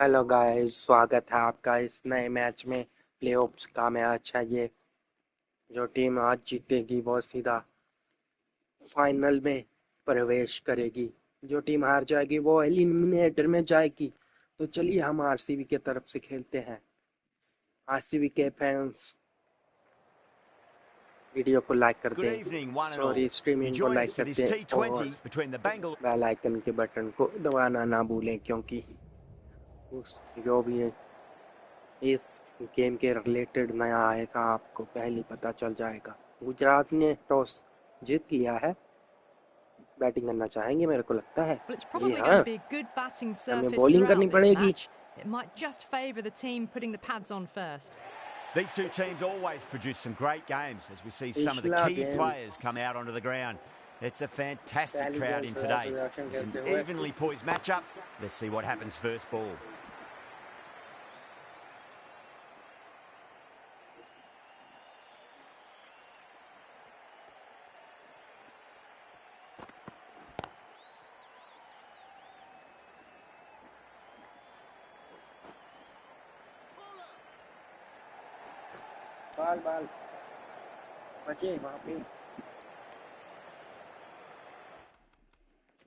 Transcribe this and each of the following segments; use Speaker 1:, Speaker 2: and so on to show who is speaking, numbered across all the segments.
Speaker 1: Hello guys, स्वागत है आपका इस नए मैच में। प्लेऑफ्स का मैच है ये। जो टीम आज जीतेगी वो सीधा फाइनल में प्रवेश करेगी। जो टीम हार जाएगी वो एलिमिनेटर में जाएगी। तो चलिए हम आरसीबी के तरफ से खेलते हैं। आरसीबी के फैंस वीडियो को लाइक कर
Speaker 2: Good
Speaker 1: दें,
Speaker 2: evening, one and all.
Speaker 1: Sorry
Speaker 2: You
Speaker 1: streaming को
Speaker 2: join us
Speaker 1: लाइक
Speaker 2: for
Speaker 1: कर
Speaker 2: this
Speaker 1: दें और
Speaker 2: T20 between the Bengal.
Speaker 1: Bell icon के बटन को दबाना ना भूलें, क्योंकि जो भी है इस गेम के रिलेटेड नया आएगा आपको पहले पता चल जाएगा। गुजरात ने टॉस जीत लिया है, बैटिंग करना चाहेंगे मेरे को लगता है।
Speaker 3: Well, it's
Speaker 1: जी
Speaker 3: probably
Speaker 1: हाँ,
Speaker 3: going to be a good batting
Speaker 1: हमें
Speaker 3: surface
Speaker 1: बॉलिंग करनी
Speaker 3: throughout this
Speaker 1: पड़ेगी।
Speaker 3: match. It might just favour the team putting the pads on first.
Speaker 2: These two teams always produce some great games as we see some of the
Speaker 1: पिछला
Speaker 2: key
Speaker 1: game
Speaker 2: players come out onto the ground. It's a fantastic
Speaker 1: पहली
Speaker 2: crowd
Speaker 1: game
Speaker 2: in
Speaker 1: से
Speaker 2: today.
Speaker 1: प्रदर्शन
Speaker 2: It's an
Speaker 1: करते हुए
Speaker 2: evenly poised matchup. Let's see what happens first ball.
Speaker 1: बाल बाल बचे वहाँ पे।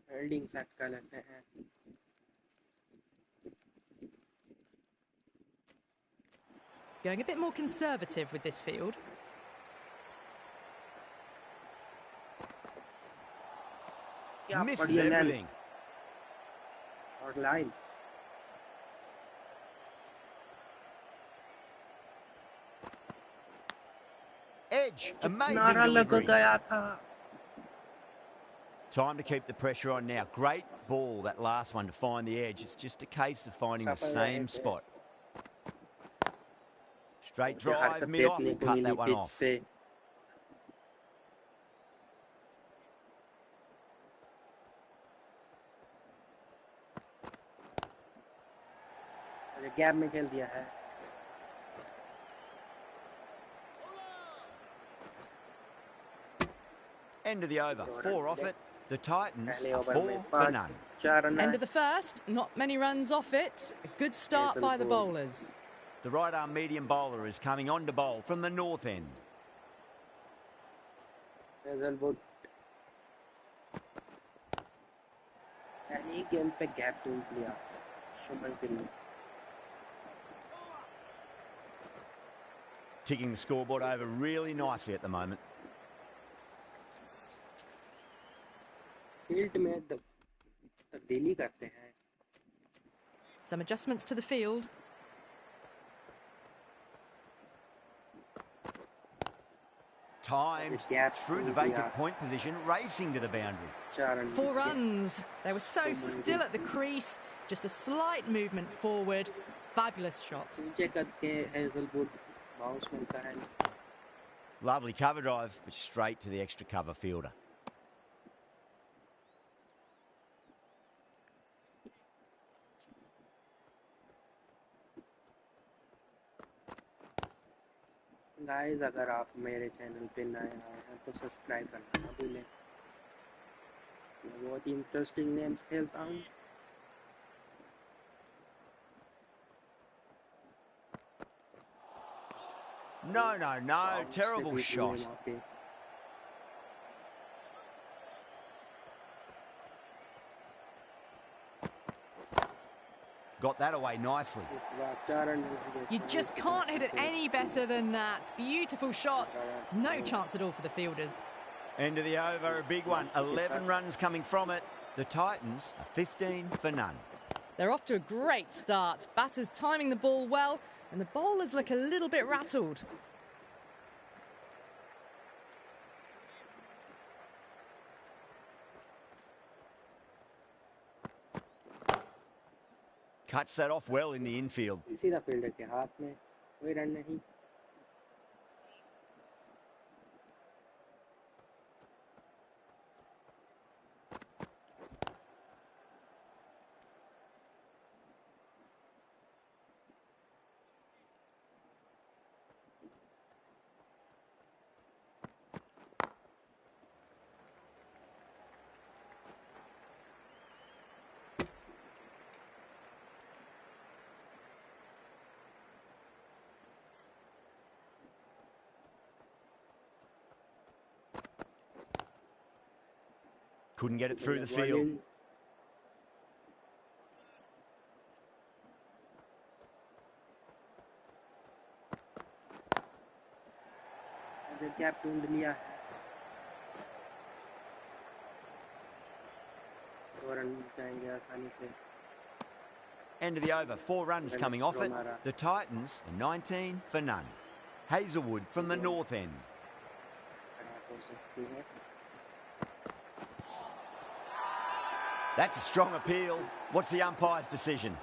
Speaker 1: फील्डिंग सेट कर लेते हैं।
Speaker 3: Going a bit more conservative with this field.
Speaker 1: क्या
Speaker 2: Misses
Speaker 1: बढ़िया लैंड
Speaker 2: everything.
Speaker 1: और लाइन।
Speaker 2: Edge, amazing
Speaker 1: नारा लग
Speaker 2: delivery.
Speaker 1: गया था।
Speaker 2: Time to keep the pressure on now. Great ball, that last one, to find the edge. It's just a case of finding the same spot. Straight drive, mid-off, cut that one off.
Speaker 1: Gap में खेल दिया है।
Speaker 2: End of the over, 4 off it. The Titans are 4 for none.
Speaker 3: End of the first, not many runs off it. A good start by the bowlers.
Speaker 2: The right-arm medium bowler is coming on to bowl from the north end.
Speaker 1: गेंद पे gap ढूंढ लिया शुमन के लिए।
Speaker 2: Ticking the scoreboard over really nicely at the moment.
Speaker 1: Field में तब्दीली करते हैं।
Speaker 3: Some adjustments to the field.
Speaker 2: Timed through the vacant point position, racing to the boundary.
Speaker 3: 4 runs. They were so still at the crease. Just a slight movement forward. Fabulous shots.
Speaker 2: Lovely cover drive, but straight to the extra cover fielder.
Speaker 1: Guys, अगर आप मेरे channel पे नए आए हैं तो subscribe करना ना भूलें। मैं बहुत ही इंटरेस्टिंग गेम्स खेलता हूँ।
Speaker 2: No, terrible shot. Got that away nicely.
Speaker 3: You just can't hit it any better than that. Beautiful shot. No chance at all for the fielders.
Speaker 2: End of the over, a big one. 11 runs coming from it. The Titans are 15 for none.
Speaker 3: They're off to a great start. Batters timing the ball well, and the bowlers look a little bit rattled.
Speaker 2: Cuts that off well in the infield.
Speaker 1: सीधा fielder के हाथ में, कोई run नहीं।
Speaker 2: Couldn't get it through the field.
Speaker 1: Gap ढूंढ लिया है, 2 run जाएंगे आसानी से.
Speaker 2: End of the over, 4 runs coming off it. The Titans are 19 for none. Hazelwood from the north end. That's a strong appeal. What's the umpire's decision?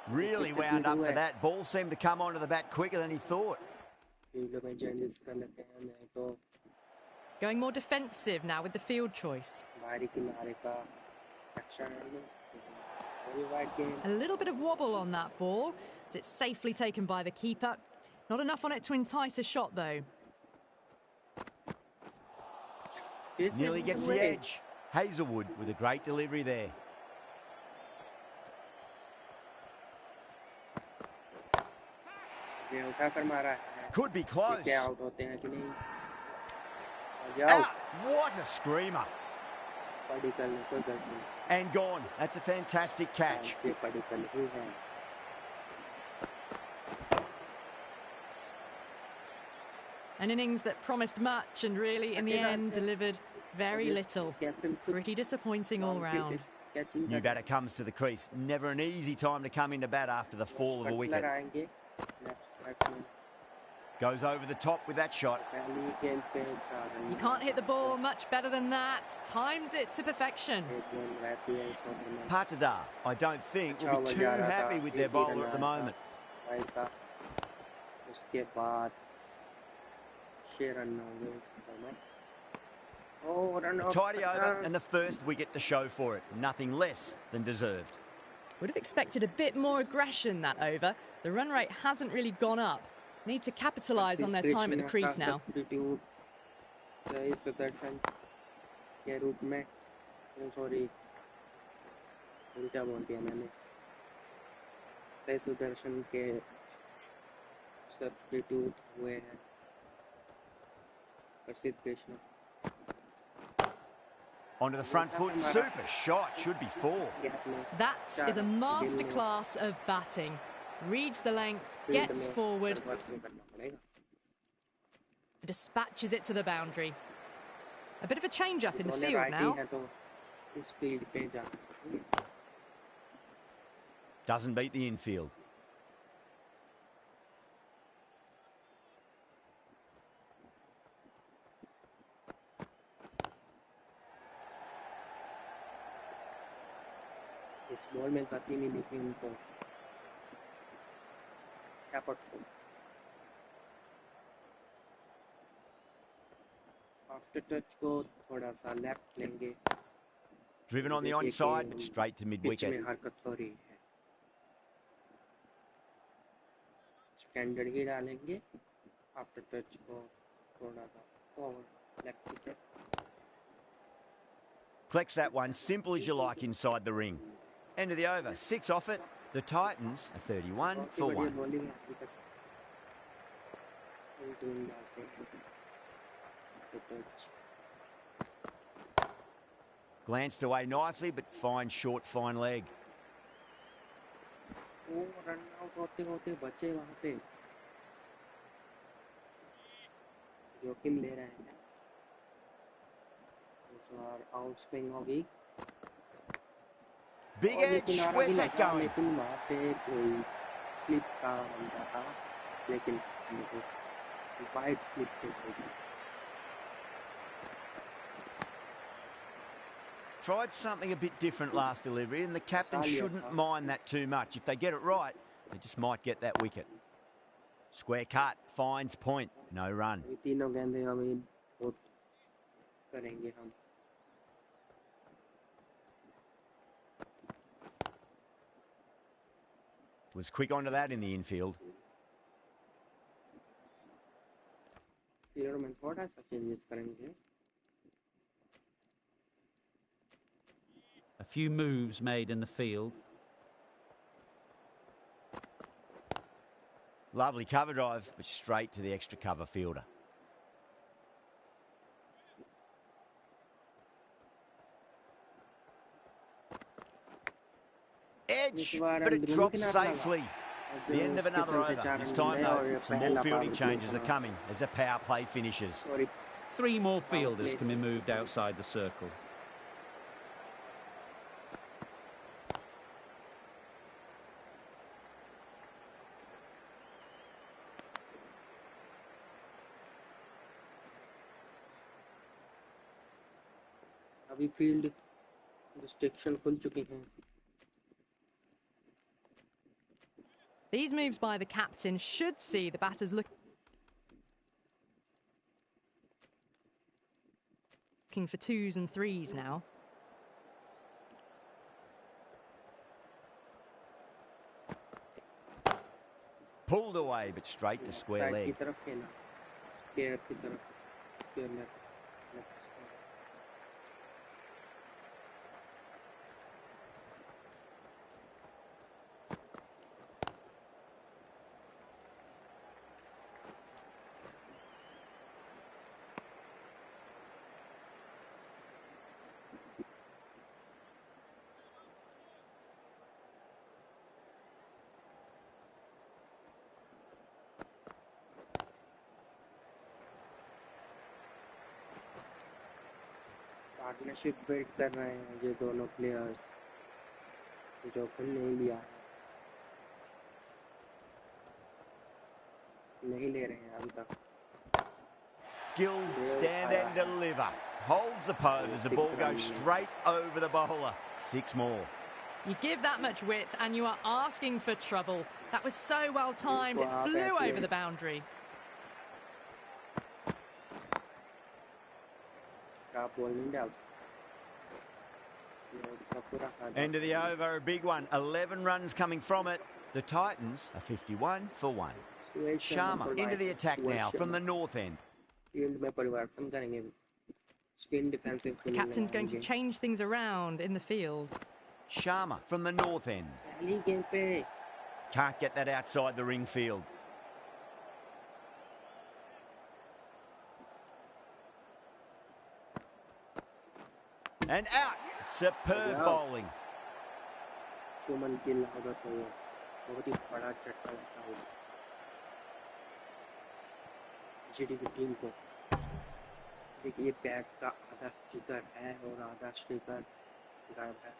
Speaker 2: Really wound up for that. Ball seemed to come onto the bat quicker than he thought.
Speaker 3: Going more defensive now with the field choice. A little bit of wobble on that ball. It's safely taken by the keeper. Not enough on it to entice a shot, though.
Speaker 2: Nearly gets the edge. Hazelwood with a great delivery there. Could be close. Out. What a screamer. And gone. That's a fantastic catch.
Speaker 3: An innings that promised much and really, in the end, delivered very little. Pretty disappointing all round.
Speaker 2: New batter comes to the crease. Never an easy time to come into bat after the fall of a wicket. Goes over the top with that shot.
Speaker 3: You can't hit the ball much better than that. Timed it to perfection.
Speaker 2: Patadar, I don't think, will be too happy with their bowler at the moment. Tidy over and the first wicket to show for it. Nothing less than deserved.
Speaker 3: Would have expected a bit more aggression that over. The run rate hasn't really gone up. Need to capitalise on their time at the crease now.
Speaker 2: Onto the front foot, super shot, should be 4.
Speaker 3: That is a masterclass of batting. Reads the length, gets forward, dispatches it to the boundary. A bit of a change-up in the field now.
Speaker 2: Doesn't beat the infield.
Speaker 1: इस ball में गति मिली थी उनको, shot को. After touch को थोड़ा सा left लेंगे.
Speaker 2: Driven on the onside, but straight to mid-wicket.
Speaker 1: में हरकत हो रही है. स्टैंडर्ड ही डालेंगे. आफ्टर टच को थोड़ा सा forward left wicket.
Speaker 2: Collects that one, simple as you like inside the ring. End of the over, 6 off it. The Titans are 31 for 1. Glanced away nicely, but fine short, fine leg.
Speaker 1: Run out होते होते बचे वहां पे, जोखिम ले रहे हैं. इस बार आउट स्विंग होगी.
Speaker 2: Big edge, where's that going?
Speaker 1: लेकिन वहाँ पे कोई स्लिप का बंदा था, लेकिन वाइड स्लिप पे होगी.
Speaker 2: Tried something a bit different last delivery, and the captain shouldn't mind that too much. If they get it right, they just might get that wicket. Square cut, finds point, no run.
Speaker 1: तीनों गेंदें अभी बहुत करेंगे हम.
Speaker 2: Was quick onto that in the infield.
Speaker 1: Fielder में थोड़ा सा changes करेंगे.
Speaker 4: A few moves made in the field.
Speaker 2: Lovely cover drive, but straight to the extra cover fielder. Edge, but it drops safely. The end of another over. This time, though, some more fielding changes are coming as the power play finishes.
Speaker 4: 3 more fielders can be moved outside the circle.
Speaker 1: अभी field restriction खुल चुकी हैं.
Speaker 3: These moves by the captain should see the batters looking for 2s and 3s now.
Speaker 2: Pulled away, but straight to square leg.
Speaker 1: Partnership build कर रहे हैं ये दोनों players, जोखिम नहीं लिया है, नहीं ले रहे हैं अभी तक.
Speaker 2: Gill, stand and deliver. Holds the pose as the ball goes straight over the bowler. 6 more.
Speaker 3: You give that much width and you are asking for trouble. That was so well timed. It flew over the boundary.
Speaker 2: End of the over, a big one. 11 runs coming from it. The Titans are 51 for 1. Sharma into the attack now from the north end.
Speaker 3: The captain's going to change things around in the field.
Speaker 2: Sharma from the north end. Can't get that outside the ring field. And out. Superb bowling.
Speaker 1: Team को देखिए bat का आधा sticker है और आधा sticker गायब है.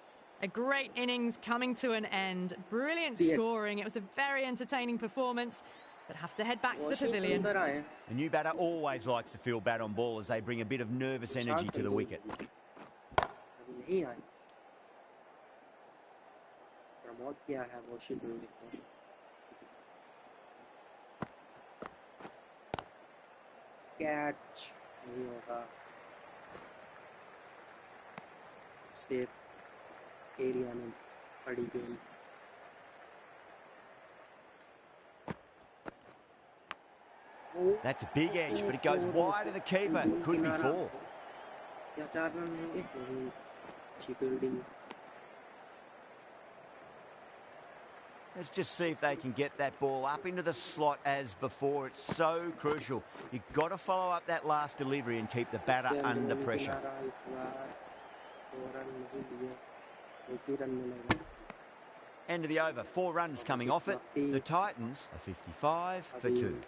Speaker 3: A great innings coming to an end. Brilliant scoring. It was a very entertaining performance, but have to head back to the pavilion.
Speaker 2: A new batter always likes to feel bat on ball as they bring a bit of nervous energy to the wicket.
Speaker 1: Promote किया है वो shield को. Catch नहीं होगा. Safe area में पड़ी गेंद.
Speaker 2: That's a big edge, but it goes wide of the keeper. Could be 4.
Speaker 1: क्या 4 रन होंगे? नहीं, अच्छी fielding.
Speaker 2: Let's just see if they can get that ball up into the slot as before. It's so crucial. You've got to follow up that last delivery and keep the batter under pressure. End of the over. 4 runs coming off it. The Titans are 55 for 2.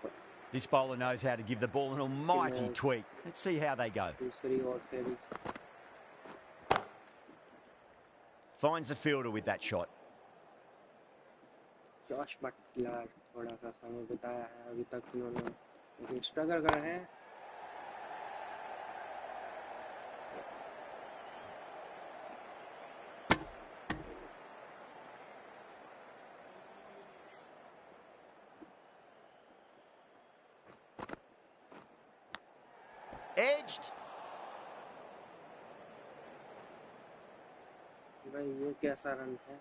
Speaker 2: This bowler knows how to give the ball an almighty tweak. Let's see how they go. Finds the fielder with that shot.
Speaker 1: Jos Buttler थोड़ा सा समय बिताया है अभी तक उन्होंने, लेकिन struggle कर रहे हैं.
Speaker 2: Edged.
Speaker 1: भाई ये कैसा रन है.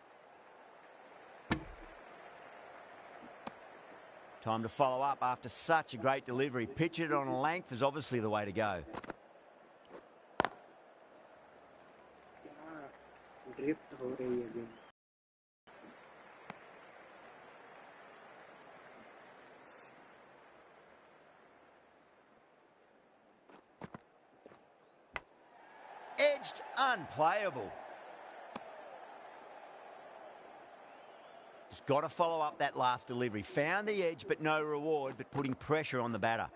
Speaker 2: Time to follow up after such a great delivery. Pitch it on a length is obviously the way to go.
Speaker 1: Drift हो रही है game.
Speaker 2: edged, unplayable. Just got to follow up that last delivery. Found the edge, but no reward, but putting pressure on the batter.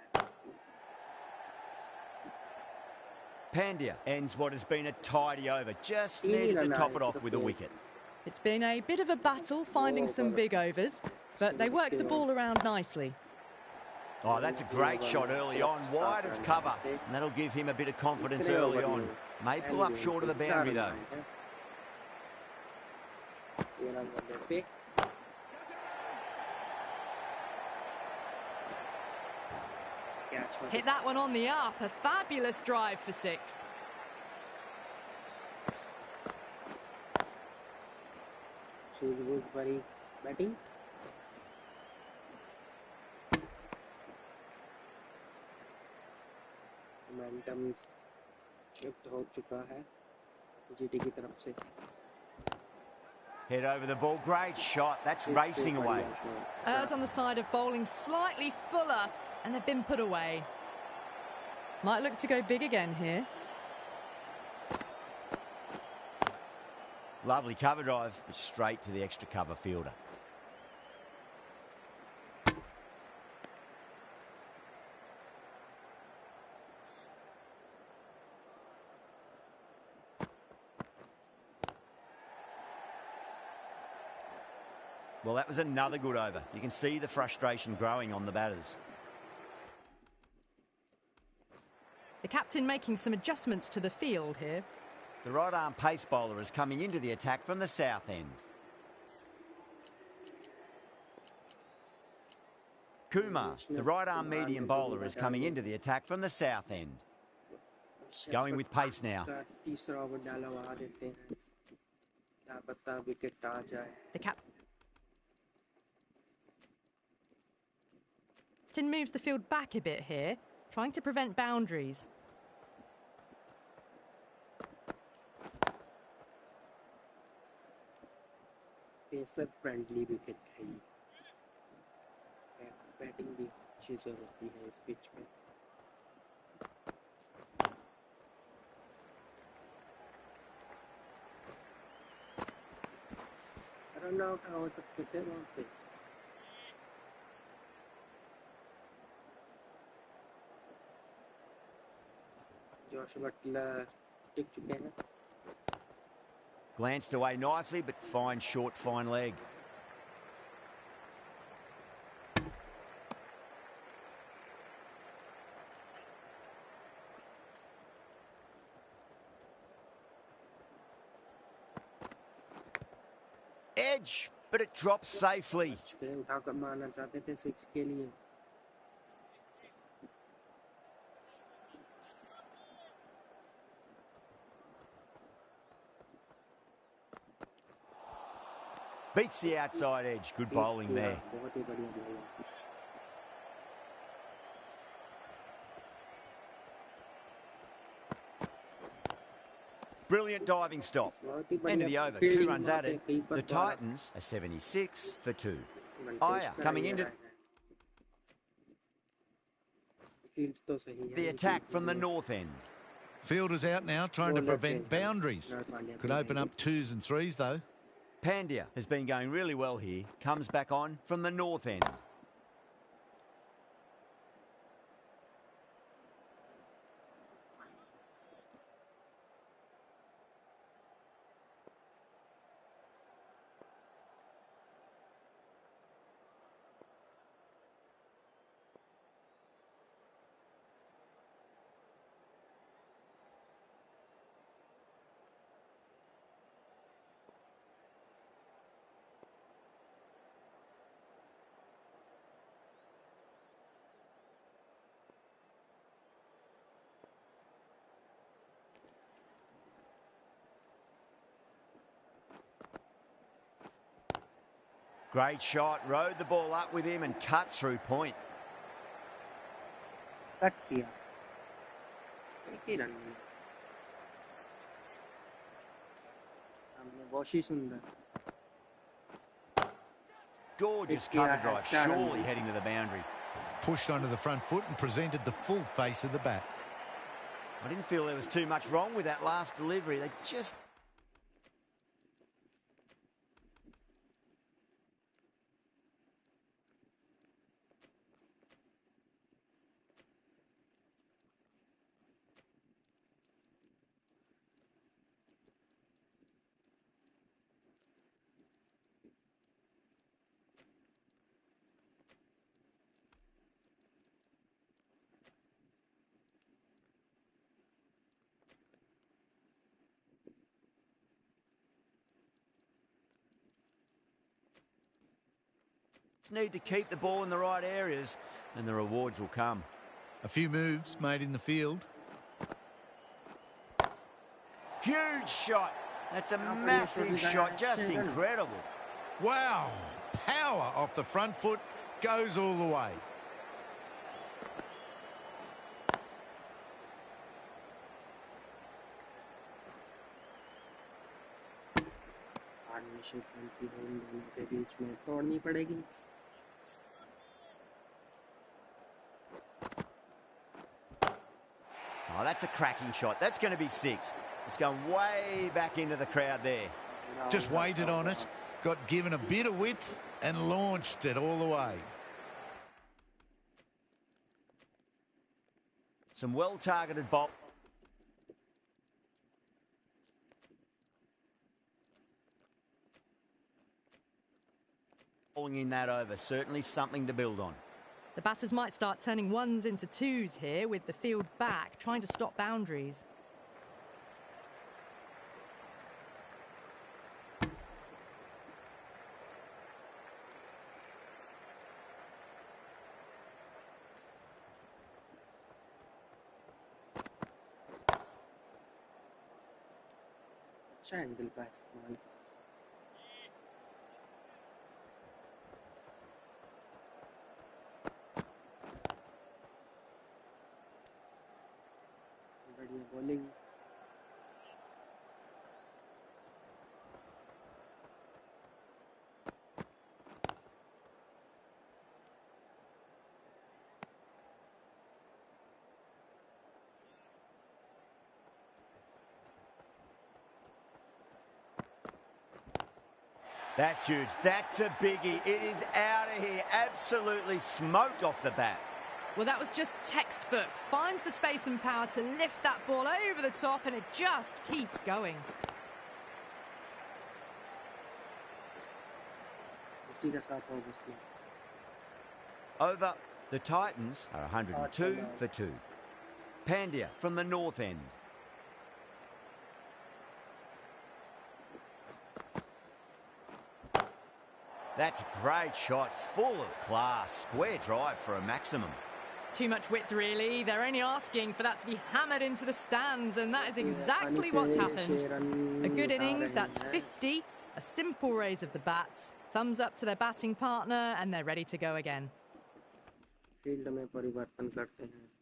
Speaker 2: Pandya ends what has been a tidy over. Just needed to top it off with a wicket.
Speaker 3: It's been a bit of a battle finding some big overs, but they worked the ball around nicely.
Speaker 2: Oh, that's a great shot early on, wide of cover, and that'll give him a bit of confidence early on. May pull up short of the boundary, though.
Speaker 3: Hit that one on the up. A fabulous drive for 6.
Speaker 1: batting. Momentum shift हो चुका है GT की तरफ से.
Speaker 2: Head over the ball, great shot. That's racing away.
Speaker 3: Errs on the side of bowling slightly fuller, and they've been put away. Might look to go big again here.
Speaker 2: Lovely cover drive, but straight to the extra cover fielder. Well, that was another good over. You can see the frustration growing on the batters.
Speaker 3: The captain making some adjustments to the field here.
Speaker 2: The right-arm pace bowler is coming into the attack from the south end. Kumar, the right-arm medium bowler, is coming into the attack from the south end. Going with pace now.
Speaker 3: The captain moves the field back a bit here, trying to prevent boundaries.
Speaker 1: Pacer friendly wicket है ये. Batting भी अच्छी से होती है इस pitch पे. Run out हो सकते थे वहाँ पे. जोश बटलर टिक चुके हैं.
Speaker 2: Glanced away nicely, but fine short, fine leg. Edge, but it drops safely.
Speaker 1: उठाकर मारना चाहते थे 6 के लिए.
Speaker 2: Beats the outside edge. Good bowling there. Brilliant diving stop. End of the over. 2 runs added. The Titans are 76 for 2. Iyer coming into the attack from the north end.
Speaker 5: Fielders out now trying to prevent boundaries. Could open up 2s and 3s though.
Speaker 2: Pandya has been going really well here. Comes back on from the north end. Great shot, rode the ball up with him and cut through point.
Speaker 1: Cut किया. एक ही run में. हमने बहुत ही सुंदर.
Speaker 2: Gorgeous cover drive, surely heading to the boundary.
Speaker 5: Pushed onto the front foot and presented the full face of the bat.
Speaker 2: I didn't feel there was too much wrong with that last delivery. They just... need to keep the ball in the right areas and the rewards will come.
Speaker 5: A few moves made in the field.
Speaker 2: Huge shot. That's a massive shot. Just incredible.
Speaker 5: Wow. Power off the front foot. Goes all the way.
Speaker 1: के बीच में तोड़नी पड़ेगी.
Speaker 2: Oh, that's a cracking shot. That's going to be 6. It's going way back into the crowd there.
Speaker 5: Just waited on it, got given a bit of width and launched it all the way.
Speaker 2: Some well-targeted ball. In that over, certainly something to build on.
Speaker 3: The batters might start turning ones into twos here with the field back, trying to stop boundaries.
Speaker 1: अच्छा angle का इस्तेमाल. बढ़िया bowling.
Speaker 2: That's huge. That's a biggie. It is out of here. Absolutely smoked off the bat.
Speaker 3: Well, that was just textbook. Finds the space and power to lift that ball over the top, and it just keeps going.
Speaker 2: Over. The Titans are 102 for 2. Pandya from the north end. That's a great shot, full of class. Square drive for a maximum.
Speaker 3: Too much width, really. They're only asking for that to be hammered into the stands, and that is exactly what's happened. A good innings, that's 50. A simple raise of the bats. Thumbs up to their batting partner, and they're ready to go again.
Speaker 1: Field में परिवर्तन करते हैं.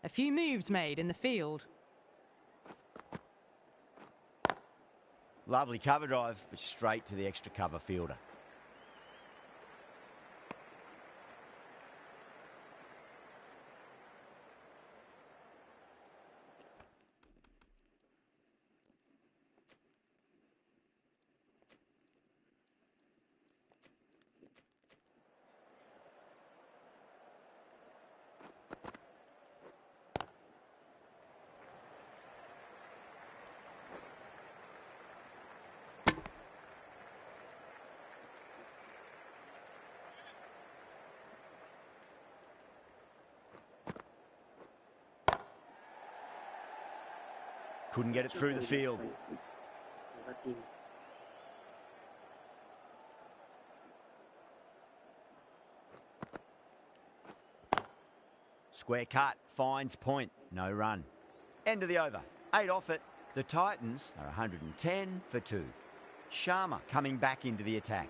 Speaker 3: A few moves made in the field.
Speaker 2: Lovely cover drive, but straight to the extra cover fielder. Couldn't get it through the field. Square cut, finds point, no run. End of the over, 8 off it. The Titans are 110 for 2. Sharma coming back into the attack.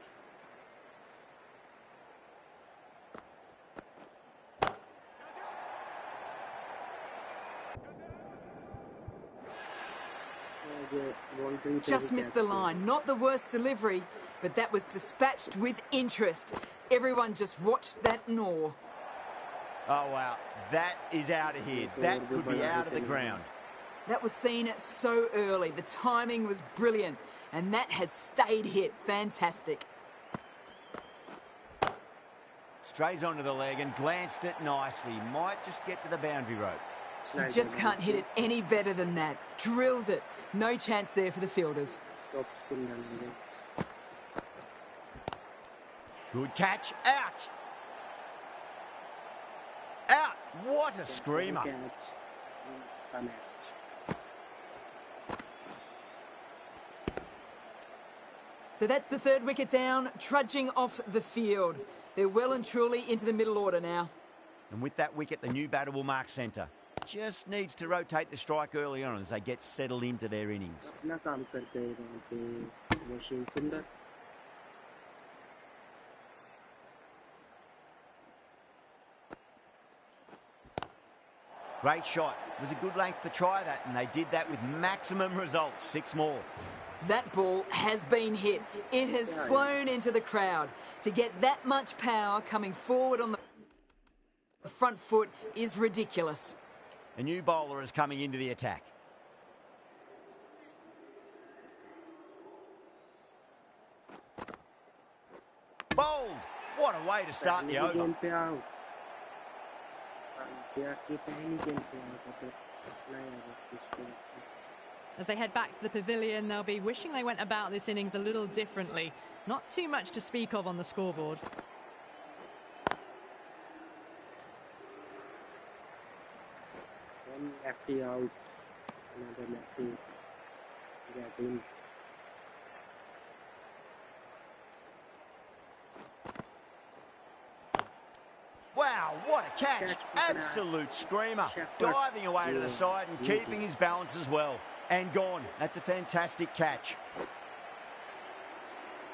Speaker 6: Just missed the line. Not the worst delivery, but that was dispatched with interest. Everyone just watched that gnaw.
Speaker 2: Oh, wow. That is out of here. That could be out of the ground.
Speaker 6: That was seen so early. The timing was brilliant, and that has stayed hit. Fantastic.
Speaker 2: Strays onto the leg and glanced it nicely. Might just get to the boundary rope.
Speaker 6: You just can't hit it any better than that. Drilled it. No chance there for the fielders.
Speaker 2: Good catch. Out. Out. What a screamer.
Speaker 6: So that's the third wicket down, trudging off the field. They're well and truly into the middle order now.
Speaker 2: And with that wicket, the new batter will mark centre. Just needs to rotate the strike early on as they get settled into their innings. Great shot. It was a good length to try that, and they did that with maximum results. 6 more.
Speaker 6: That ball has been hit. It has flown into the crowd. To get that much power coming forward on the front foot is ridiculous.
Speaker 2: A new bowler is coming into the attack. Bowled! What a way to start the over.
Speaker 3: As they head back to the pavilion, they'll be wishing they went about this innings a little differently. Not too much to speak of on the scoreboard.
Speaker 1: One lefty out, another lefty get in.
Speaker 2: Wow, what a catch. Absolute screamer. Diving away to the side and keeping his balance as well. And gone. That's a fantastic catch.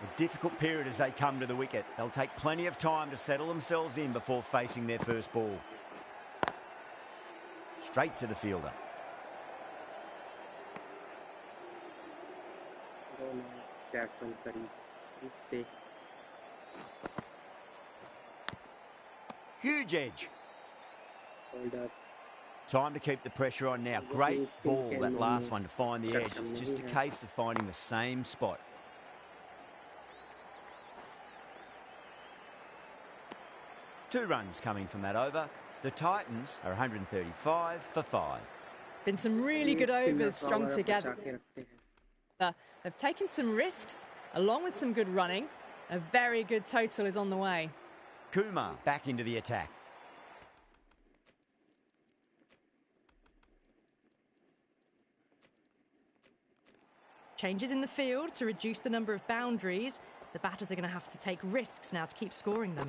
Speaker 2: A difficult period as they come to the wicket. They'll take plenty of time to settle themselves in before facing their first ball. Straight to the fielder. Huge edge. Time to keep the pressure on now. Great ball, that last one, to find the edge. It's just a case of finding the same spot. Two runs coming from that over. The Titans are 135 for 5.
Speaker 3: Been some really good overs strung together. They've taken some risks, along with some good running. A very good total is on the way.
Speaker 2: Kumar back into the attack.
Speaker 3: Changes in the field to reduce the number of boundaries. The batters are going to have to take risks now to keep scoring them.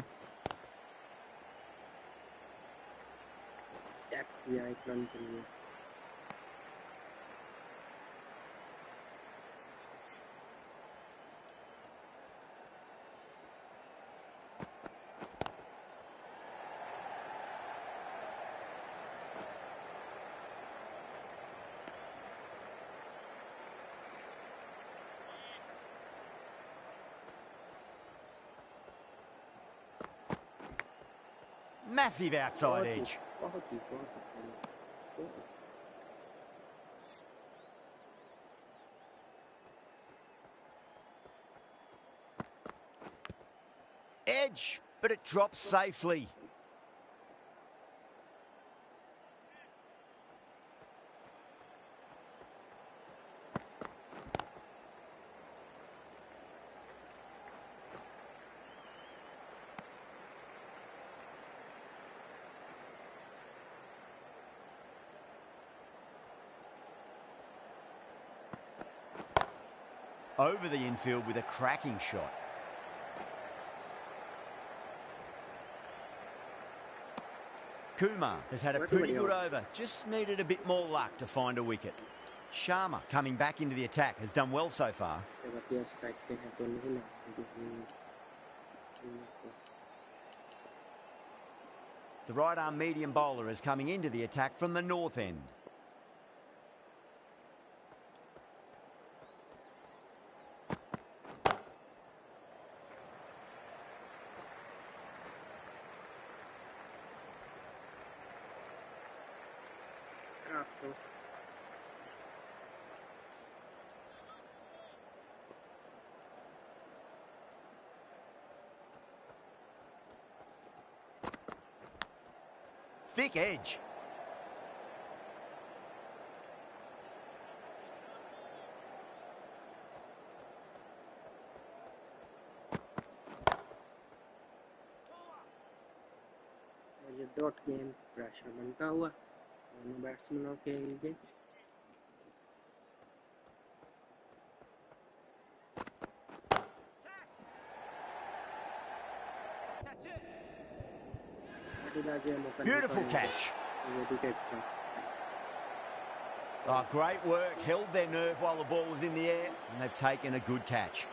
Speaker 2: Massive outside edge. Edge, but it drops safely. Over the infield with a cracking shot. Kumar has had a pretty good over, just needed a bit more luck to find a wicket. Sharma, coming back into the attack, has done well so far. The right-arm medium bowler is coming into the attack from the north end. thick edge.
Speaker 1: ये dot game pressure बनता हुआ दोनों बैट्समैनों के लिए
Speaker 2: Beautiful catch. Oh, great work. Held their nerve while the ball was in the air, and they've taken a good catch.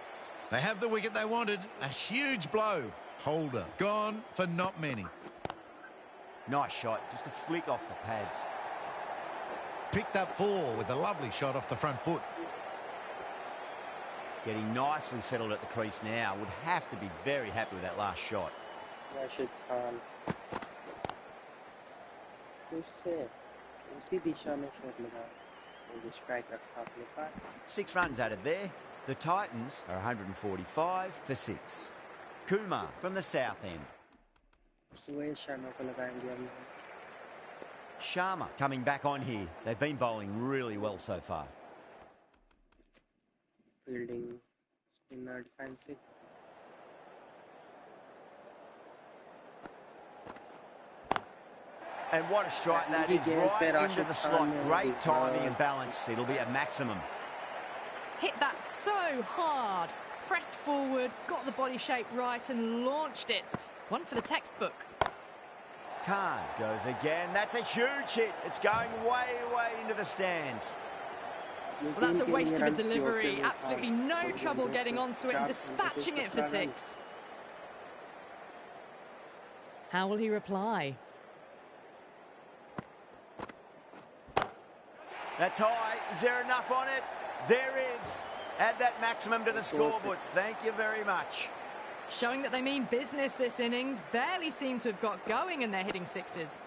Speaker 5: They have the wicket they wanted. A huge blow. Holder gone for not many.
Speaker 2: Nice shot. Just a flick off the pads.
Speaker 5: Picked up 4 with a lovely shot off the front foot.
Speaker 2: Getting nicely settled at the crease now. Would have to be very happy with that last shot.
Speaker 1: Rashid Khan उससे उसी दिशा में shot लगा जो strike रखा अपने पास
Speaker 2: 6 runs added there. The Titans are 145 for 6. Kumar from the south end.
Speaker 1: Suresh Sharma को लगाएंगे हम
Speaker 2: Sharma coming back on here. They've been bowling really well so far.
Speaker 1: Fielding spinner defensive
Speaker 2: And what a strike that is, right into the slot. Great timing and balance. It'll be a maximum.
Speaker 3: Hit that so hard. Pressed forward, got the body shape right and launched it. One for the textbook.
Speaker 2: Khan goes again. That's a huge hit. It's going way, way into the stands.
Speaker 3: Well, that's a waste of a delivery. Absolutely no trouble getting onto it and dispatching it for 6. How will he reply?
Speaker 2: That's high. Is there enough on it? There is. Add that maximum to the scoreboard. Thank you very much.
Speaker 3: Showing that they mean business this innings. Barely seem to have got going and they're hitting 6s.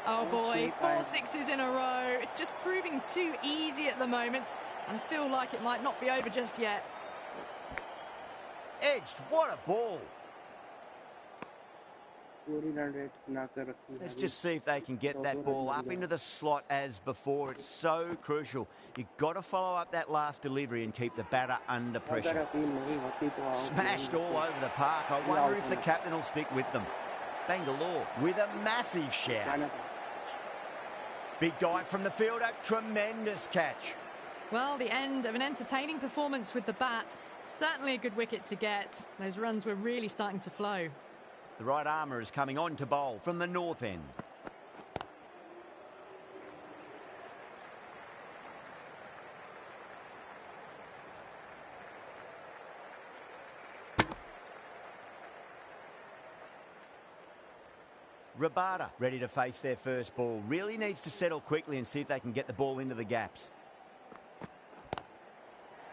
Speaker 3: Oh boy, 4 6s in a row. It's just proving too easy at the moment. And I feel like it might not be over just yet.
Speaker 2: Edged. What a ball. Let's just see if they can get that ball up into the slot as before. It's so crucial. You've got to follow up that last delivery and keep the batter under pressure. Smashed all over the park. I wonder if the captain will stick with them. Bangalore with a massive shout. Big dive from the fielder. Tremendous catch.
Speaker 3: Well, the end of an entertaining performance with the bat. Certainly a good wicket to get. Those runs were really starting to flow.
Speaker 2: The right armour is coming on to bowl from the north end. Rabada ready to face their first ball. Really needs to settle quickly and see if they can get the ball into the gaps.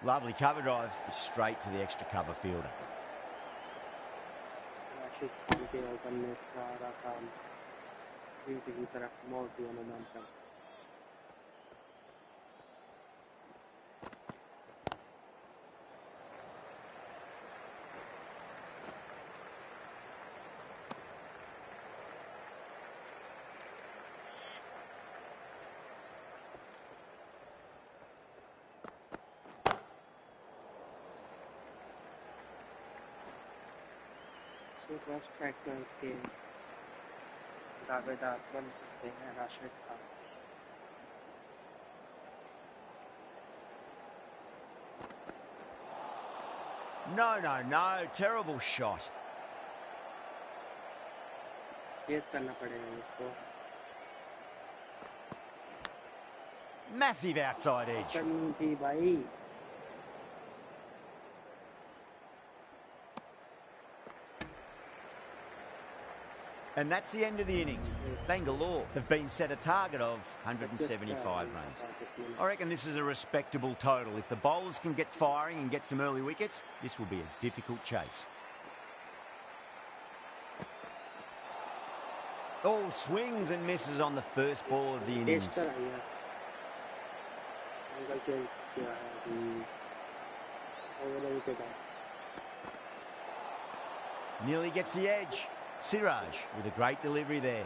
Speaker 2: Lovely cover drive, straight to the extra cover fielder.
Speaker 1: के open में सारा काम जीत की तरफ मोड़ दिया momentum cross track करके दावेदार बन सकते हैं Rashid Khan
Speaker 2: No, terrible shot.
Speaker 1: Face करना पड़ेगा इसको
Speaker 2: Massive outside edge.
Speaker 1: थी भाई
Speaker 2: And that's the end of the innings. Bangalore have been set a target of 175 runs. I reckon this is a respectable total. If the bowlers can get firing and get some early wickets, this will be a difficult chase. Oh, swings and misses on the first ball of the innings. Nearly gets the edge. Siraj with a great delivery there.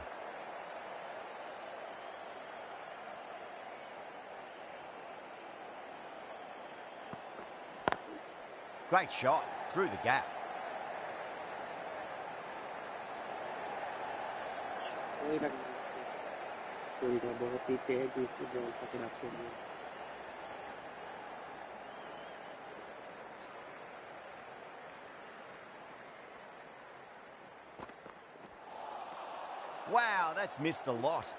Speaker 2: Great shot through the gap. Wow, that's missed a lot.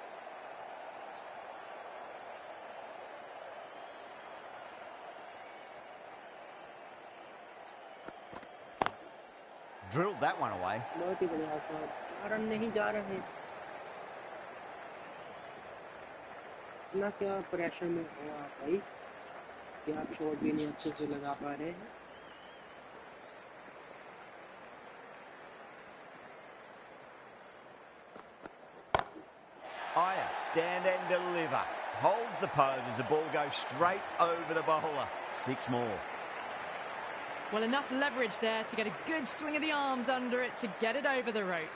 Speaker 2: Drilled that one away.
Speaker 1: बहुत ही बढ़िया shot, run नहीं जा रहे। इतना क्या pressure में हो आप भाई कि आप शॉट भी नहीं अच्छे से लगा पा रहे हैं।
Speaker 2: Iyer, stand and deliver. Holds the pose as the ball goes straight over the bowler. 6 more.
Speaker 3: Well, enough leverage there to get a good swing of the arms under it to get it over the rope.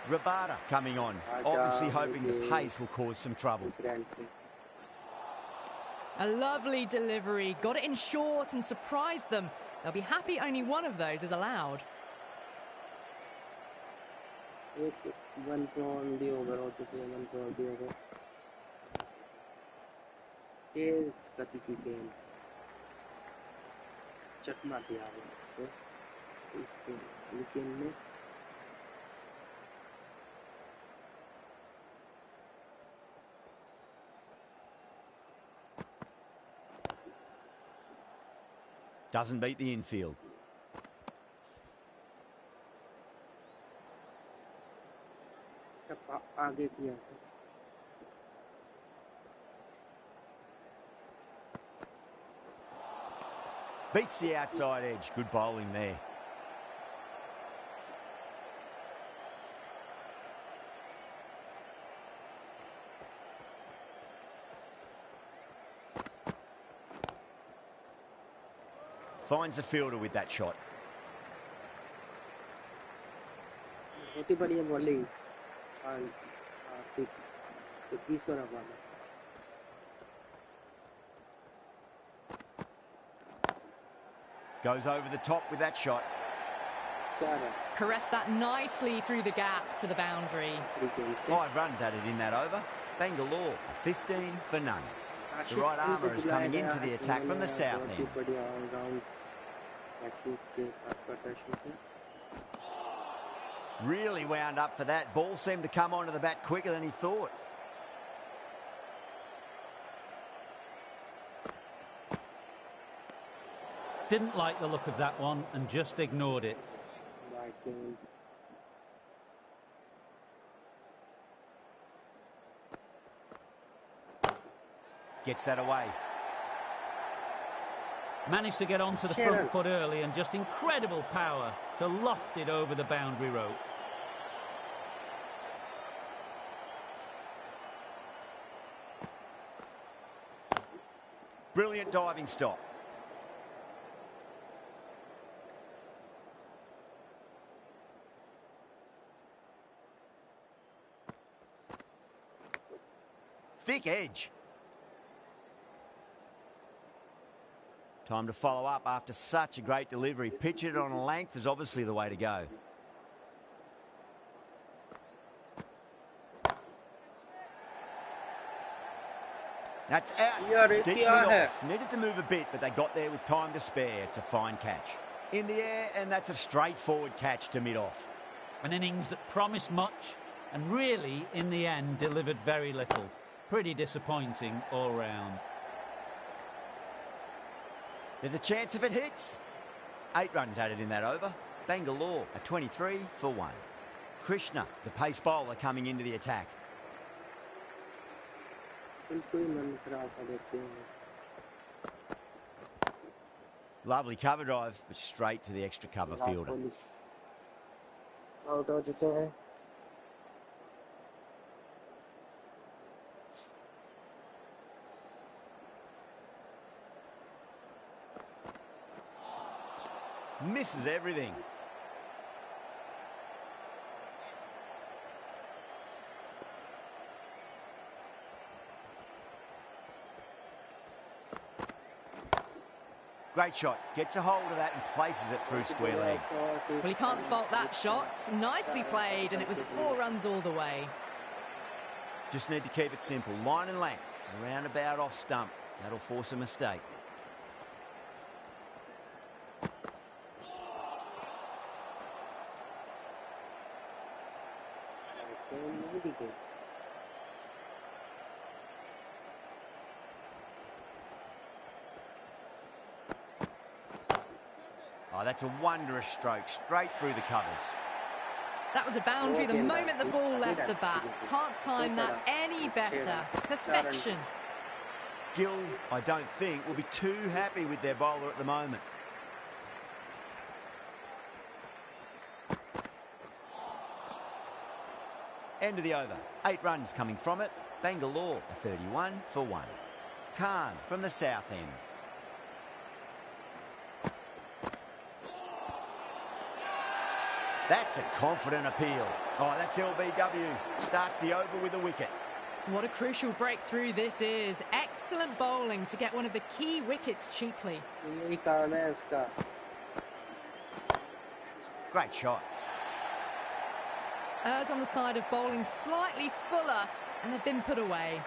Speaker 2: Rabada coming on, obviously hoping the pace will cause some trouble.
Speaker 3: A lovely delivery, got it in short and surprised them. They'll be happy only one of those is allowed.
Speaker 1: One on the over हो चुके हैं, 1 on the over. It's कति की गेंद चकमा दिया वो तो इसके विकेट में
Speaker 2: Doesn't beat the infield.
Speaker 1: आगे किया
Speaker 2: Beats the outside edge. Good bowling there. Finds the fielder with that shot.
Speaker 1: बहुत ही बढ़िया बॉलिंग तो 20 रन वाला
Speaker 2: Goes over the top with that shot.
Speaker 3: Caressed that nicely through the gap to the boundary.
Speaker 2: 5 runs added in that over. Bangalore 15 for none. The right armour is coming into the attack from the south end. Really wound up for that. Ball seemed to come onto the bat quicker than he thought.
Speaker 4: Didn't like the look of that one and just ignored it.
Speaker 2: Gets that away.
Speaker 4: Managed to get onto the front foot early and just incredible power to loft it over the boundary rope.
Speaker 2: Brilliant diving stop. Thick edge. Time to follow up after such a great delivery. Pitch it on a length is obviously the way to go. That's out. Deep mid-off. Needed to move a bit, but they got there with time to spare. It's a fine catch. In the air, and that's a straightforward catch to mid-off.
Speaker 4: An innings that promised much and really, in the end, delivered very little. Pretty disappointing all round.
Speaker 2: There's a chance if it hits. 8 runs added in that over. Bangalore are 23 for 1. Krishna, the pace bowler, coming into the attack. Lovely cover drive, but straight to the extra cover fielder.
Speaker 1: Out हो चुके हैं।
Speaker 2: Misses everything. Great shot. Gets a hold of that and places it through square leg.
Speaker 3: Well, you can't fault that shot. Nicely played, and it was 4 runs all the way.
Speaker 2: Just need to keep it simple. Line and length. Around about off stump. That'll force a mistake. Oh, that's a wondrous stroke. Straight through the covers.
Speaker 3: That was a boundary the moment the ball left the bat. Can't time that any better. Perfection.
Speaker 2: Gill, I don't think, will be too happy with their bowler at the moment. End of the over. 8 runs coming from it. Bangalore, a 31 for 1. Khan from the south end. That's a confident appeal. Oh, that's LBW. Starts the over with a wicket.
Speaker 3: What a crucial breakthrough this is. Excellent bowling to get one of the key wickets cheaply.
Speaker 2: Great shot.
Speaker 3: Errs on the side of bowling slightly fuller, and they've been put away.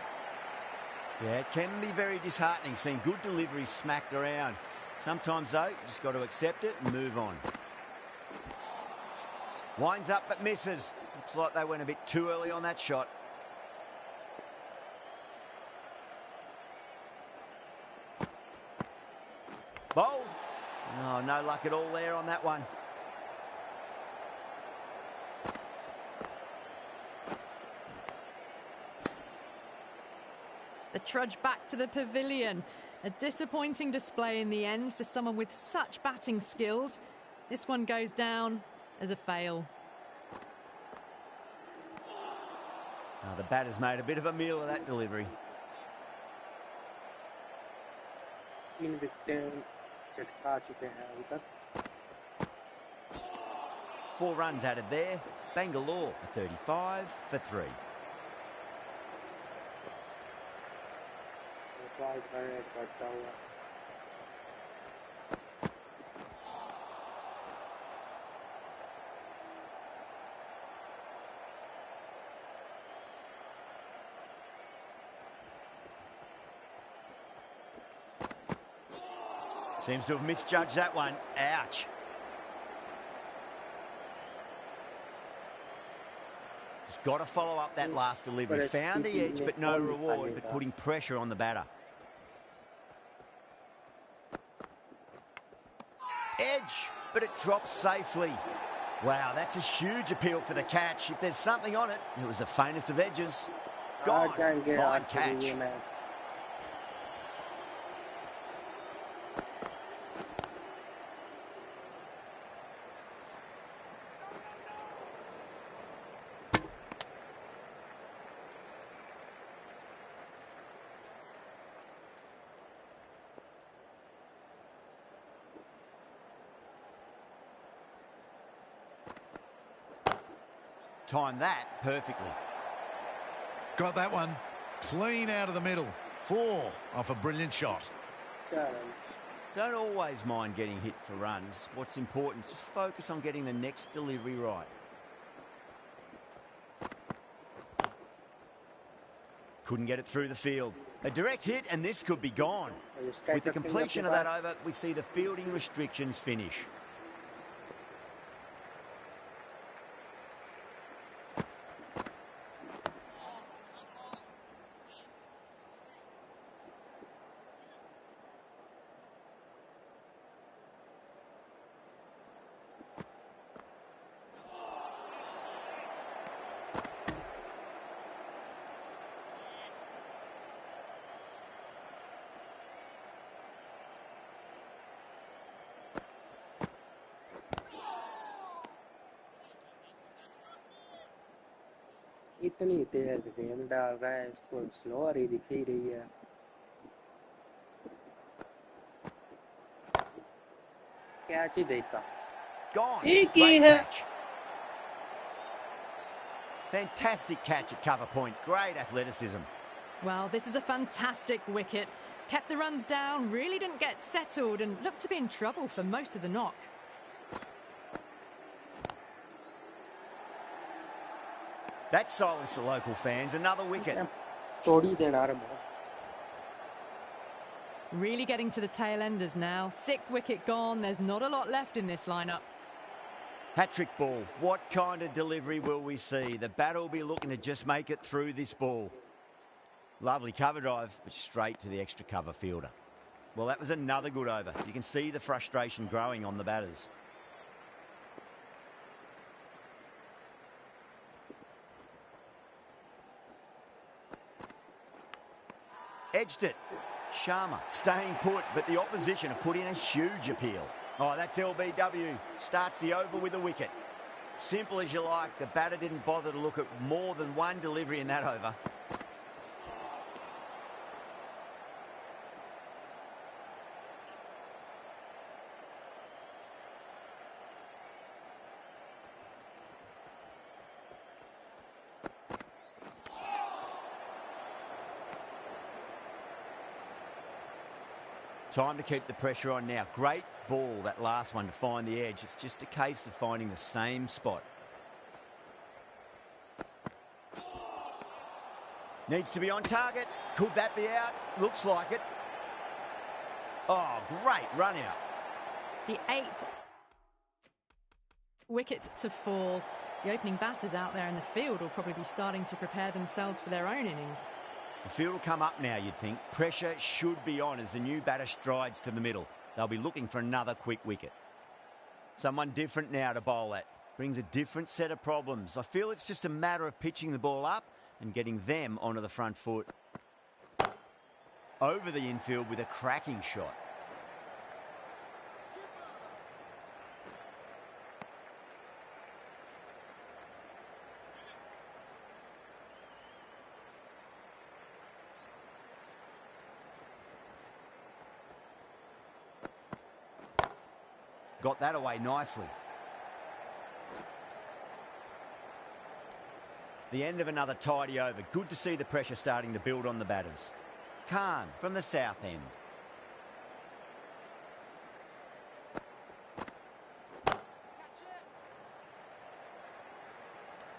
Speaker 2: Yeah, it can be very disheartening seeing good deliveries smacked around. Sometimes, though, you just got to accept it and move on. Winds up but misses. Looks like they went a bit too early on that shot. Bowled. Oh, no luck at all there on that one.
Speaker 3: The trudge back to the pavilion. A disappointing display in the end for someone with such batting skills. This one goes down as a fail.
Speaker 2: Oh, the batter's made a bit of a meal of that delivery. Four runs added there. Bangalore, a 35 for 3. Seems to have misjudged that one. Ouch. Just got to follow up that last delivery. Found the edge, but no reward, but putting pressure on the batter. Edge, but it drops safely. Wow, that's a huge appeal for the catch. If there's something on it, it was the faintest of edges. Gone. Fine catch. Timed that perfectly.
Speaker 5: Got that one clean out of the middle. 4 off a brilliant shot.
Speaker 2: Don't always mind getting hit for runs. What's important is just focus on getting the next delivery right. Couldn't get it through the field. A direct hit and this could be gone. With the completion of that over, we see the fielding restrictions finish.
Speaker 1: इतनी तेज गेंद डाल रहा है, इसको slower ही दिख ही रही है. Catch ही देखा.
Speaker 2: Gone.
Speaker 1: Great
Speaker 2: catch. Fantastic catch at cover point. Great athleticism.
Speaker 3: Well, this is a fantastic wicket. Kept the runs down, really didn't get settled and looked to be in trouble for most of the knock.
Speaker 2: That silenced the local fans. Another wicket.
Speaker 3: Really getting to the tail enders now. 6th wicket gone. There's not a lot left in this lineup.
Speaker 2: Hat-trick ball. What kind of delivery will we see? The batter will be looking to just make it through this ball. Lovely cover drive, but straight to the extra cover fielder. Well, that was another good over. You can see the frustration growing on the batters. Edged it. Sharma staying put, but the opposition have put in a huge appeal. Oh, that's LBW. Starts the over with a wicket. Simple as you like. The batter didn't bother to look at more than one delivery in that over. Time to keep the pressure on now. Great ball, that last one, to find the edge. It's just a case of finding the same spot. Needs to be on target. Could that be out? Looks like it. Oh, great run out.
Speaker 3: The 8th wicket to fall. The opening batters out there in the field will probably be starting to prepare themselves for their own innings.
Speaker 2: The field will come up now, you'd think. Pressure should be on as the new batter strides to the middle. They'll be looking for another quick wicket. Someone different now to bowl at. Brings a different set of problems. I feel it's just a matter of pitching the ball up and getting them onto the front foot. Over the infield with a cracking shot. Got that away nicely. The end of another tidy over. Good to see the pressure starting to build on the batters. Khan from the south end.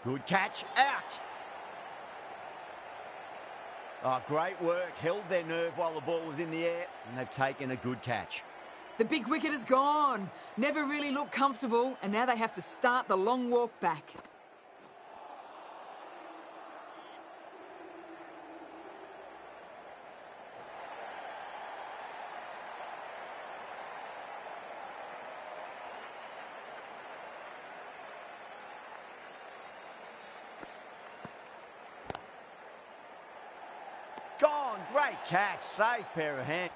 Speaker 2: Good catch. Out! Oh, great work. Held their nerve while the ball was in the air, and they've taken a good catch.
Speaker 6: The big wicket is gone. Never really looked comfortable, and now they have to start the long walk back.
Speaker 2: Gone. Great catch. Safe pair of hands.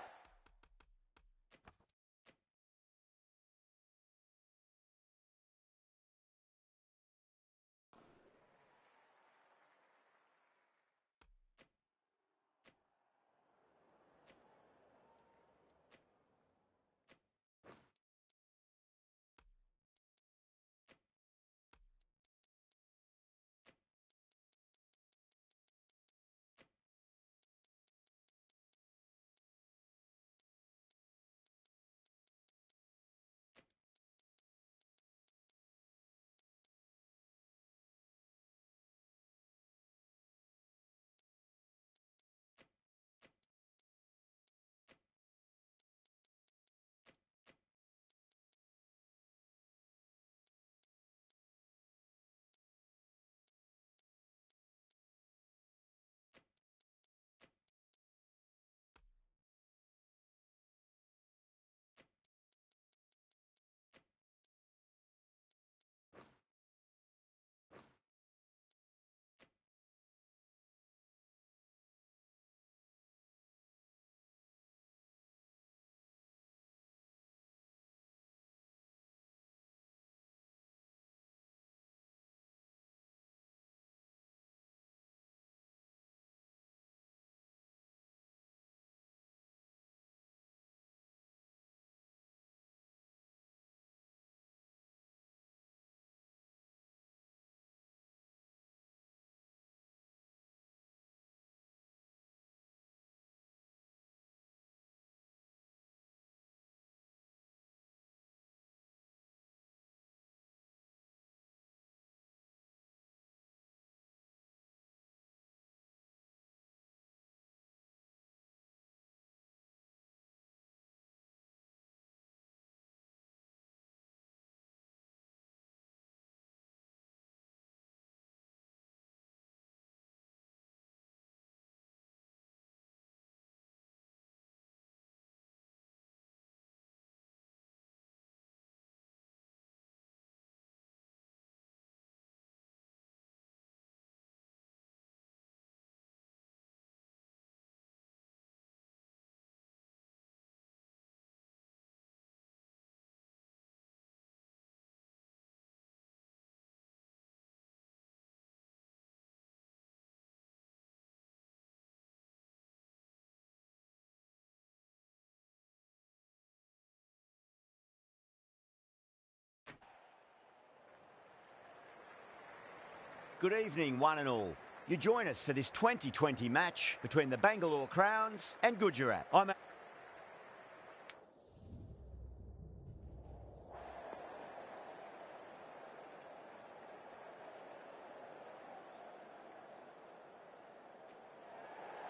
Speaker 2: Good evening, one and all. You join us for this 2020 match between the Bangalore Crowns and Gujarat.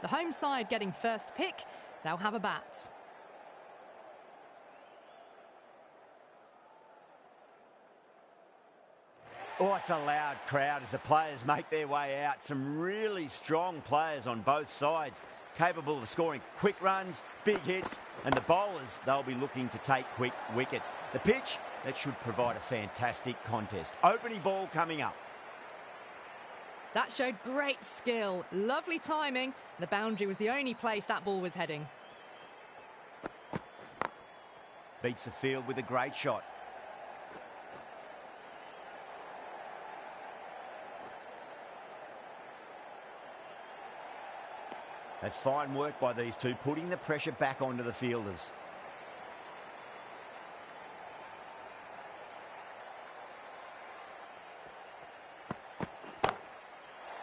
Speaker 3: The home side getting first pick. They'll have a bat.
Speaker 2: Oh, it's a loud crowd as the players make their way out. Some really strong players on both sides, capable of scoring quick runs, big hits, and the bowlers, they'll be looking to take quick wickets. The pitch, that should provide a fantastic contest. Opening ball coming up.
Speaker 3: That showed great skill, lovely timing. The boundary was the only place that ball was heading.
Speaker 2: Beats the field with a great shot. That's fine work by these two, putting the pressure back onto the fielders.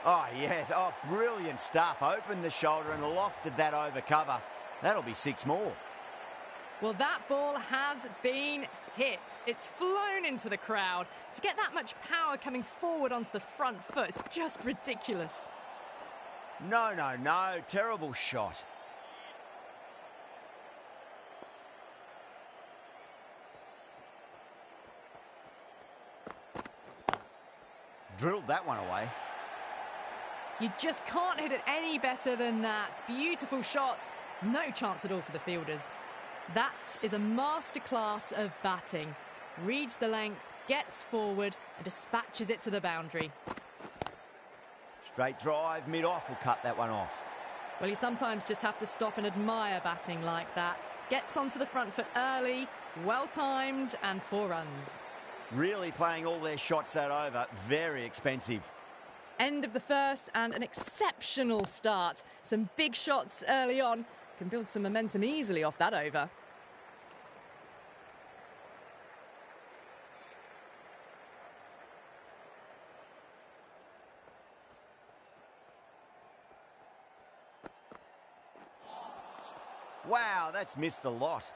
Speaker 2: Oh, yes. Oh, brilliant stuff. Opened the shoulder and lofted that over cover. That'll be 6 more.
Speaker 3: Well, that ball has been hit. It's flown into the crowd. To get that much power coming forward onto the front foot is just ridiculous.
Speaker 2: No, no, no. Terrible shot. Drilled that one away.
Speaker 3: You just can't hit it any better than that. Beautiful shot. No chance at all for the fielders. That is a masterclass of batting. Reads the length, gets forward and dispatches it to the boundary.
Speaker 2: Straight drive, mid-off will cut that one off.
Speaker 3: Well, you sometimes just have to stop and admire batting like that. Gets onto the front foot early, well-timed and 4 runs.
Speaker 2: Really playing all their shots that over. Very expensive.
Speaker 3: End of the first and an exceptional start. Some big shots early on. Can build some momentum easily off that over.
Speaker 2: Wow, that's missed a lot.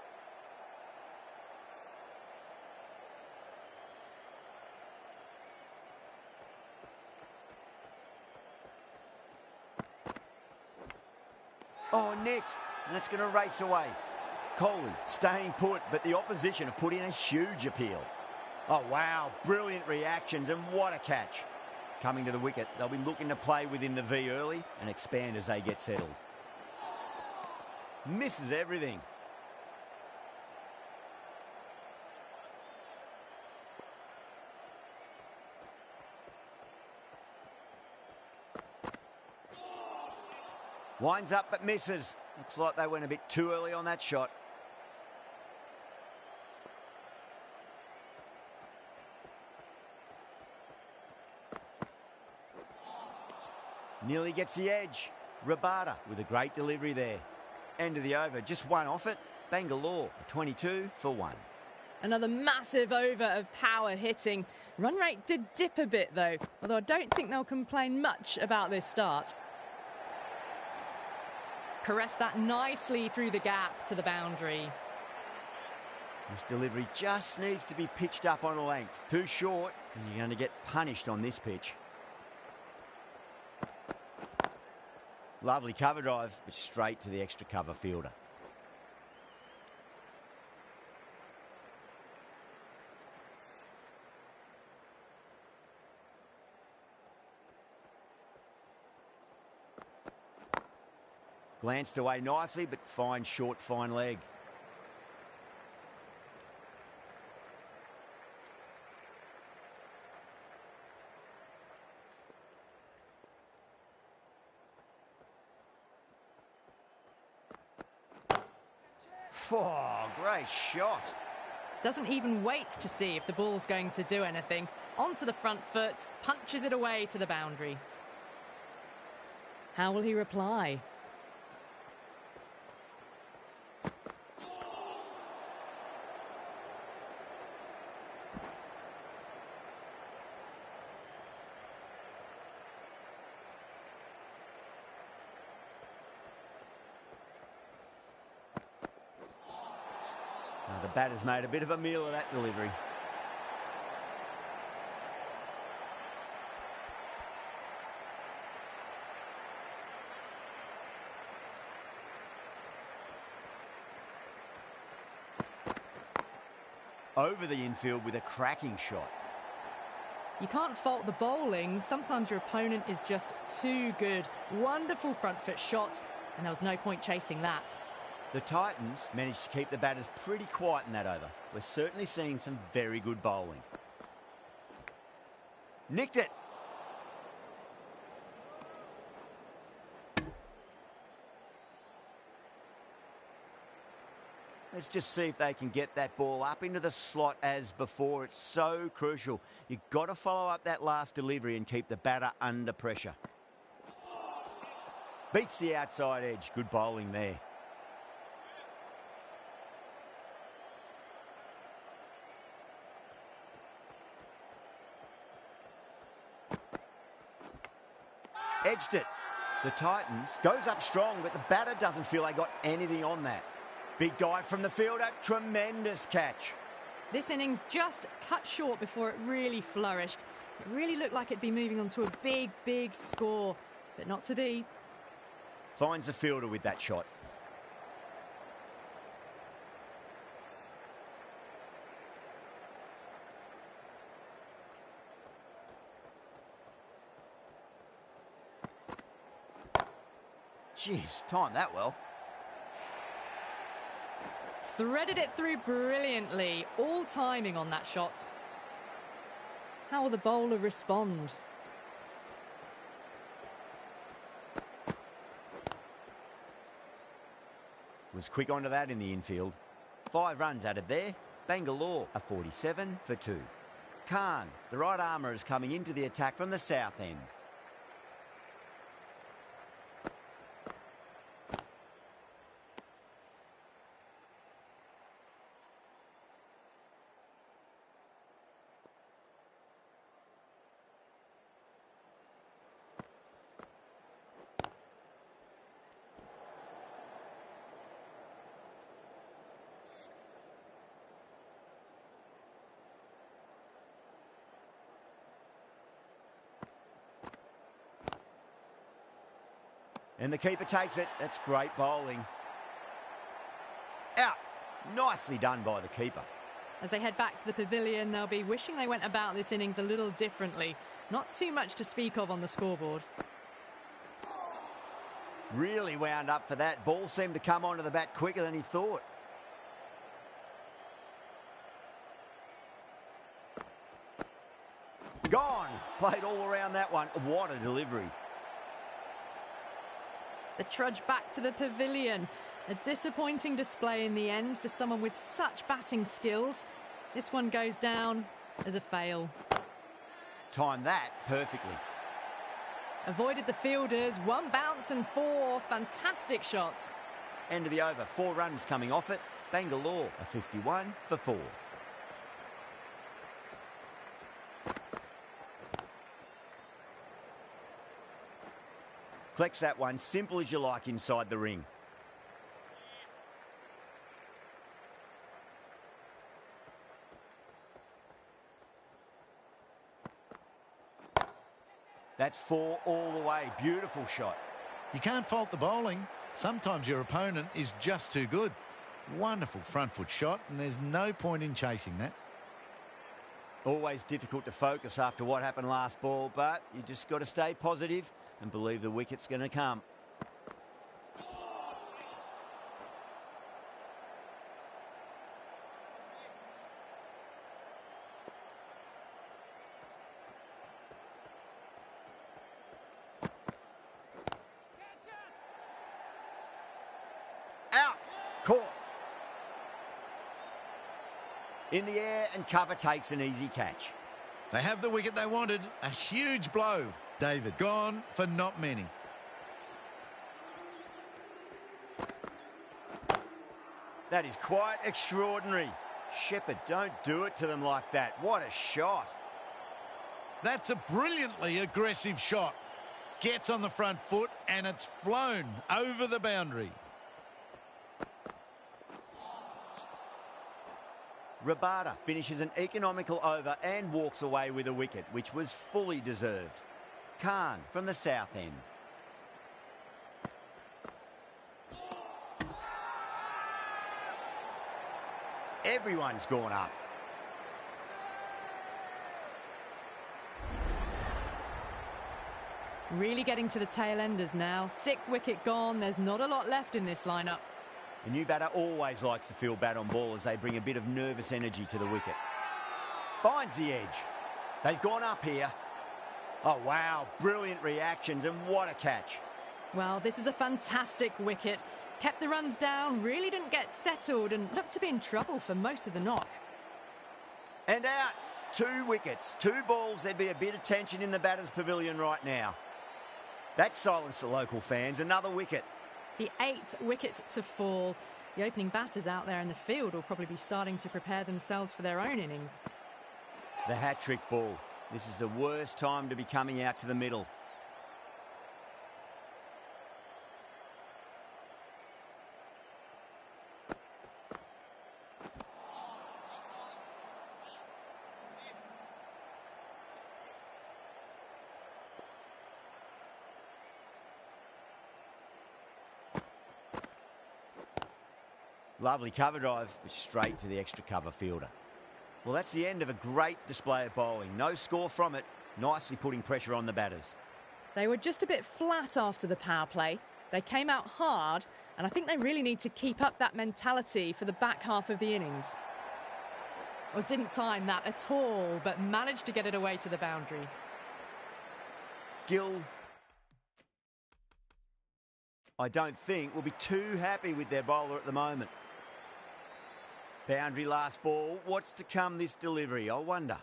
Speaker 2: Oh, nicked. That's going to race away. Coley staying put, but the opposition have put in a huge appeal. Oh, wow. Brilliant reactions, and what a catch. Coming to the wicket, they'll be looking to play within the V early and expand as they get settled. Misses everything. Winds up but misses. Looks like they went a bit too early on that shot. Nearly gets the edge. Rabada with a great delivery there. End of the over, just one off it. Bangalore, 22 for 1.
Speaker 3: Another massive over of power hitting. Run rate did dip a bit though, although I don't think they'll complain much about this start. Caressed that nicely through the gap to the boundary.
Speaker 2: This delivery just needs to be pitched up on a length. Too short, and you're going to get punished on this pitch. Lovely cover drive, but straight to the extra cover fielder. Glanced away nicely, but fine short, fine leg. Oh, great shot.
Speaker 3: Doesn't even wait to see if the ball's going to do anything. Onto the front foot, punches it away to the boundary. How will he reply?
Speaker 2: batter's made a bit of a meal of that delivery. Over the infield with a cracking shot.
Speaker 3: You can't fault the bowling. Sometimes your opponent is just too good. Wonderful front foot shot, and there was no point chasing that.
Speaker 2: The Titans managed to keep the batters pretty quiet in that over. We're certainly seeing some very good bowling. Nicked it. Let's just see if they can get that ball up into the slot as before. It's so crucial. You've got to follow up that last delivery and keep the batter under pressure. Beats the outside edge. Good bowling there. Edged it. The Titans goes up strong, but the batter doesn't feel they got anything on that. Big dive from the fielder. Tremendous catch.
Speaker 3: This innings just cut short before it really flourished. It really looked like it'd be moving on to a big, big score, but not to be.
Speaker 2: Finds the fielder with that shot. Jeez, timed that well.
Speaker 3: Threaded it through brilliantly. All timing on that shot. How will the bowler respond?
Speaker 2: Was quick onto that in the infield. 5 runs added there. Bangalore a 47 for 2. Khan, the right armour, is coming into the attack from the south end. And the keeper takes it. That's great bowling. Out. Nicely done by the keeper.
Speaker 3: As they head back to the pavilion, they'll be wishing they went about this innings a little differently. Not too much to speak of on the scoreboard.
Speaker 2: Really wound up for that. Ball seemed to come onto the bat quicker than he thought. Gone. Played all around that one. What a delivery.
Speaker 3: The trudge back to the pavilion. A disappointing display in the end for someone with such batting skills. This one goes down as a fail.
Speaker 2: Timed that perfectly.
Speaker 3: Avoided the fielders. 1 bounce and 4. Fantastic shots.
Speaker 2: End of the over. 4 runs coming off it. Bangalore a 51 for 4. Collects that one, simple as you like, inside the ring. That's 4 all the way. Beautiful shot.
Speaker 5: You can't fault the bowling. Sometimes your opponent is just too good. Wonderful front foot shot, and there's no point in chasing that.
Speaker 2: Always difficult to focus after what happened last ball, but you just got to stay positive and believe the wicket's going to come. Out. Caught. In the air, and cover takes an easy catch.
Speaker 5: They have the wicket they wanted. A huge blow. David gone for not many.
Speaker 2: That is quite extraordinary. Shepherd, don't do it to them like that. What a shot.
Speaker 5: That's a brilliantly aggressive shot. Gets on the front foot and it's flown over the boundary.
Speaker 2: Rabada finishes an economical over and walks away with a wicket, which was fully deserved. Khan from the south end. Everyone's gone up.
Speaker 3: Really getting to the tail enders now. 6th wicket gone. There's not a lot left in this lineup.
Speaker 2: The new batter always likes to feel bat on ball as they bring a bit of nervous energy to the wicket. Finds the edge. They've gone up here. Oh, wow. Brilliant reactions, and what a catch.
Speaker 3: Well, this is a fantastic wicket. Kept the runs down, really didn't get settled, and looked to be in trouble for most of the knock.
Speaker 2: And out. 2 wickets, 2 balls. There'd be a bit of tension in the batter's pavilion right now. That silenced the local fans. Another wicket.
Speaker 3: The 8th wicket to fall. The opening batters out there in the field will probably be starting to prepare themselves for their own innings.
Speaker 2: The hat-trick ball. This is the worst time to be coming out to the middle. Lovely cover drive, but straight to the extra cover fielder. Well, that's the end of a great display of bowling. No score from it, nicely putting pressure on the batters.
Speaker 3: They were just a bit flat after the power play. They came out hard, and I think they really need to keep up that mentality for the back half of the innings. Well, didn't time that at all, but managed to get it away to the boundary.
Speaker 2: Gill, I don't think, will be too happy with their bowler at the moment. Boundary last ball. What's to come this delivery, I wonder?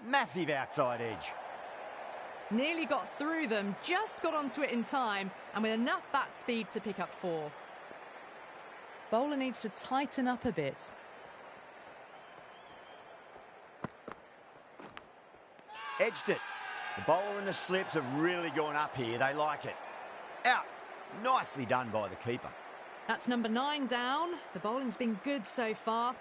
Speaker 2: Massive outside edge.
Speaker 3: Nearly got through them, just got onto it in time, and with enough bat speed to pick up 4. Bowler needs to tighten up a bit.
Speaker 2: Edged it. The bowler and the slips have really gone up here. They like it. Out. Nicely done by the keeper.
Speaker 3: That's number 9 down. The bowling's been good so far.